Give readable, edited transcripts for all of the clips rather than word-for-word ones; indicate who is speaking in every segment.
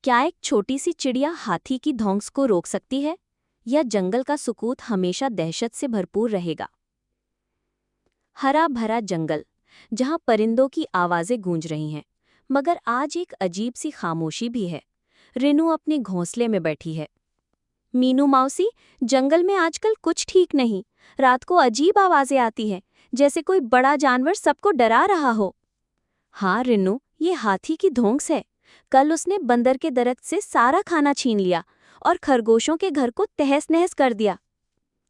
Speaker 1: क्या एक छोटी सी चिड़िया हाथी की धौंस को रोक सकती है, या जंगल का सुकूत हमेशा दहशत से भरपूर रहेगा? हरा भरा जंगल, जहां परिंदों की आवाजें गूंज रही हैं, मगर आज एक अजीब सी खामोशी भी है। रिनू अपने घोंसले में बैठी है। मीनू मौसी, जंगल में आजकल कुछ ठीक नहीं। रात को अजीब आवाजें आती हैं, जैसे कोई बड़ा जानवर सबको डरा रहा हो। हाँ रिन्नू, ये हाथी की धौंस है। कल उसने बंदर के दरख्त से सारा खाना छीन लिया और खरगोशों के घर को तहस नहस कर दिया।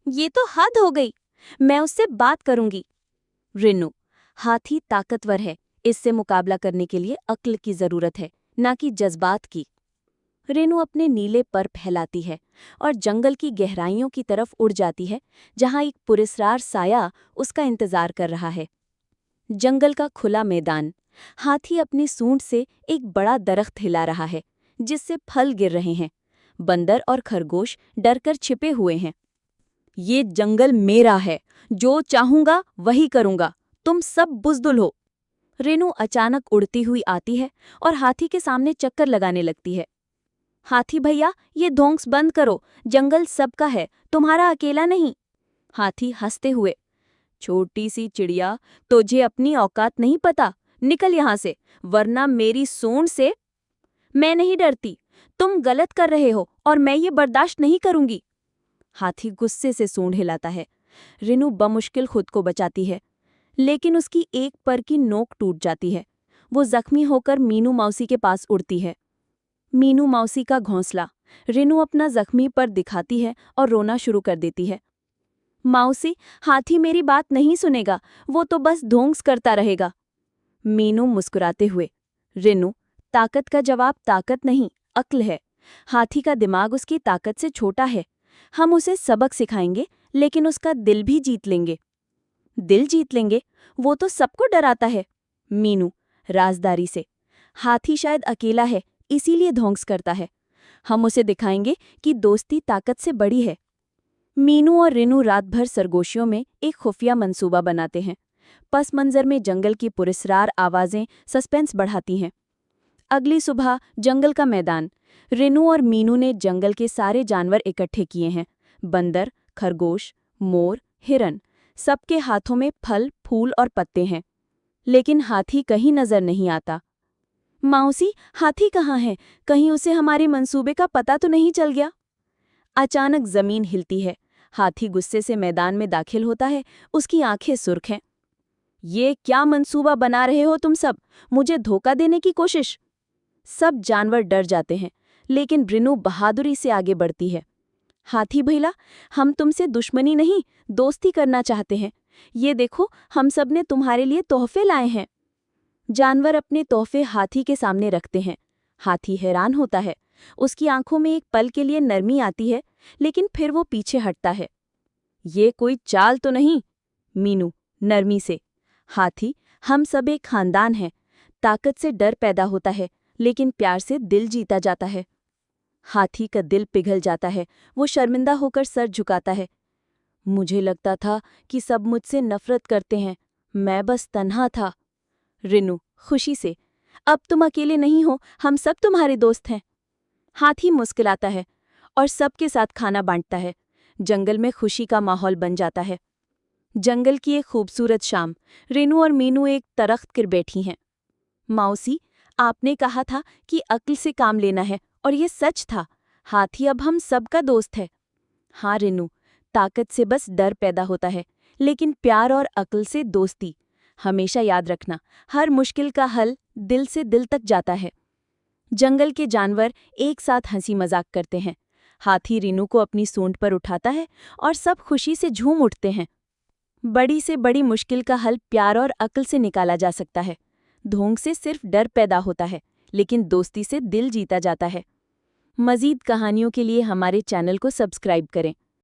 Speaker 1: ये तो हद हो गई। मैं उससे बात करूंगी। रिन्नू, हाथी ताकतवर है। इससे मुकाबला करने के लिए अक्ल की जरूरत है, ना कि जज्बात की। रेनू अपने नीले पर फैलाती है और जंगल की गहराइयों की तरफ उड़ जाती है, जहां एक पुरस्कार साया उसका इंतजार कर रहा है। जंगल का खुला मैदान। हाथी अपनी सूंड से एक बड़ा दरख्त हिला रहा है, जिससे फल गिर रहे हैं। बंदर और खरगोश डरकर छिपे हुए हैं। ये जंगल मेरा है, जो चाहूंगा वही करूंगा, तुम सब बुज़दिल हो। रेनू अचानक उड़ती हुई आती है और हाथी के सामने चक्कर लगाने लगती है। हाथी भैया, ये धौंस बंद करो। जंगल सबका है, तुम्हारा अकेला नहीं। हाथी हंसते हुए, छोटी सी चिड़िया, तुझे अपनी औकात नहीं पता। निकल यहाँ से, वरना मेरी सूंड से। मैं नहीं डरती। तुम गलत कर रहे हो और मैं ये बर्दाश्त नहीं करूंगी। हाथी गुस्से से सूंड हिलाता है। रिनू बमुश्किल खुद को बचाती है, लेकिन उसकी एक पर की नोक टूट जाती है। वो जख्मी होकर मीनू मौसी के पास उड़ती है। मीनू मौसी का घोंसला। रिनू अपना जख्मी पर दिखाती है और रोना शुरू कर देती है। मौसी, हाथी मेरी बात नहीं सुनेगा, वो तो बस धौंस करता रहेगा। मीनू मुस्कुराते हुए, रिनू, ताकत का जवाब ताकत नहीं, अक्ल है। हाथी का दिमाग उसकी ताकत से छोटा है। हम उसे सबक सिखाएंगे, लेकिन उसका दिल भी जीत लेंगे। दिल जीत लेंगे? वो तो सबको डराता है। मीनू, राजदारी से, हाथी शायद अकेला है, इसीलिए धौंस करता है। हम उसे दिखाएंगे कि दोस्ती ताकत से बड़ी है। मीनू और रिनू रात भर सरगोशियों में एक खुफिया मंसूबा बनाते हैं। पस मंजर में जंगल की पुरस्कार आवाजें सस्पेंस बढ़ाती हैं। अगली सुबह जंगल का मैदान। रिनू और मीनू ने जंगल के सारे जानवर इकट्ठे किए हैं। बंदर, खरगोश, मोर, हिरन, सबके हाथों में फल, फूल और पत्ते हैं। लेकिन हाथी कहीं नजर नहीं आता। मौसी, हाथी कहाँ है? कहीं उसे हमारे मंसूबे का पता तो नहीं चल गया? अचानक जमीन हिलती है। हाथी गुस्से से मैदान में दाखिल होता है। उसकी आंखें सुर्ख हैं। ये क्या मंसूबा बना रहे हो तुम सब? मुझे धोखा देने की कोशिश? सब जानवर डर जाते हैं, लेकिन रिनू बहादुरी से आगे बढ़ती है। हाथी भैया, हम तुमसे दुश्मनी नहीं, दोस्ती करना चाहते हैं। ये देखो, हम सब ने तुम्हारे लिए तोहफे लाए हैं। जानवर अपने तोहफे हाथी के सामने रखते हैं। हाथी हैरान होता है। उसकी आंखों में एक पल के लिए नरमी आती है, लेकिन फिर वो पीछे हटता है। ये कोई चाल तो नहीं? मीनू, नरमी से, हाथी, हम सब एक खानदान हैं। ताकत से डर पैदा होता है, लेकिन प्यार से दिल जीता जाता है। हाथी का दिल पिघल जाता है। वो शर्मिंदा होकर सर झुकाता है। मुझे लगता था कि सब मुझसे नफरत करते हैं। मैं बस तन्हा था। रिनू, खुशी से, अब तुम अकेले नहीं हो, हम सब तुम्हारे दोस्त हैं। हाथी मुस्कुराता है और सबके साथ खाना बांटता है। जंगल में खुशी का माहौल बन जाता है। जंगल की एक खूबसूरत शाम। रेनू और मीनू एक दरख्त गिर बैठी हैं। मौसी, आपने कहा था कि अक्ल से काम लेना है, और ये सच था। हाथी अब हम सबका दोस्त है। हाँ रेनू, ताकत से बस डर पैदा होता है, लेकिन प्यार और अक्ल से दोस्ती। हमेशा याद रखना, हर मुश्किल का हल दिल से दिल तक जाता है। जंगल के जानवर एक साथ हंसी मजाक करते हैं। हाथी रीनू को अपनी सूंड पर उठाता है और सब खुशी से झूम उठते हैं। बड़ी से बड़ी मुश्किल का हल प्यार और अक्ल से निकाला जा सकता है। ढोंग से सिर्फ डर पैदा होता है, लेकिन दोस्ती से दिल जीता जाता है। मज़ीद कहानियों के लिए हमारे चैनल को सब्सक्राइब करें।